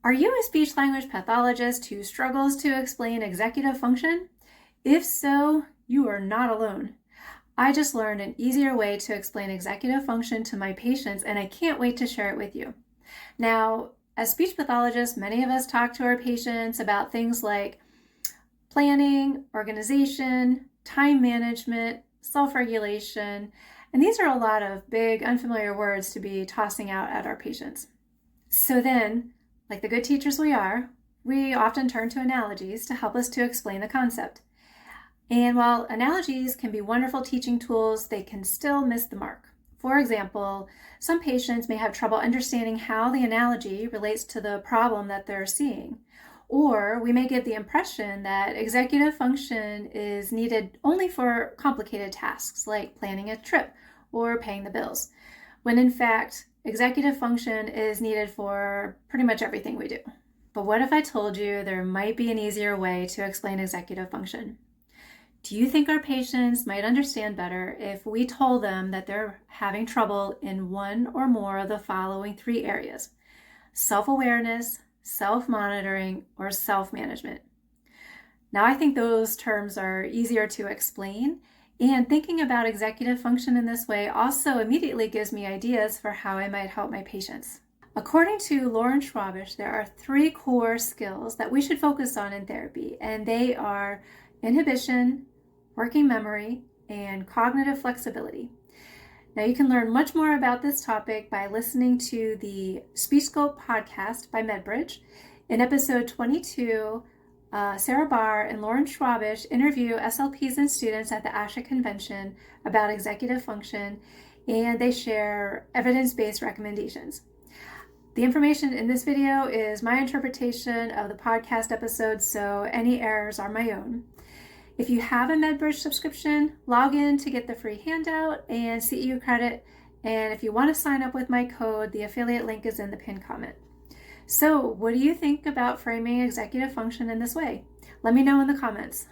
Are you a speech-language pathologist who struggles to explain executive function? If so, you are not alone. I just learned an easier way to explain executive function to my patients, and I can't wait to share it with you. Now, as speech pathologists, many of us talk to our patients about things like planning, organization, time management, self-regulation, and these are a lot of big, unfamiliar words to be tossing out at our patients. So then, like the good teachers we are, we often turn to analogies to help us to explain the concept. And while analogies can be wonderful teaching tools, they can still miss the mark. For example, some patients may have trouble understanding how the analogy relates to the problem that they're seeing. Or we may get the impression that executive function is needed only for complicated tasks like planning a trip or paying the bills, when in fact, executive function is needed for pretty much everything we do. But what if I told you there might be an easier way to explain executive function? Do you think our patients might understand better if we told them that they're having trouble in one or more of the following three areas: self-awareness, self-monitoring, or self-management? Now, I think those terms are easier to explain, and thinking about executive function in this way also immediately gives me ideas for how I might help my patients. According to Schwabish, there are three core skills that we should focus on in therapy, and they are inhibition, working memory, and cognitive flexibility. Now, you can learn much more about this topic by listening to the SpeechScope podcast by MedBridge. In episode 22, Sarah Baar and Schwabish interview SLPs and students at the ASHA convention about executive function, and they share evidence-based recommendations. The information in this video is my interpretation of the podcast episode, so any errors are my own. If you have a MedBridge subscription, log in to get the free handout and CEU credit. And if you want to sign up with my code, the affiliate link is in the pinned comment. So what do you think about framing executive function in this way? Let me know in the comments.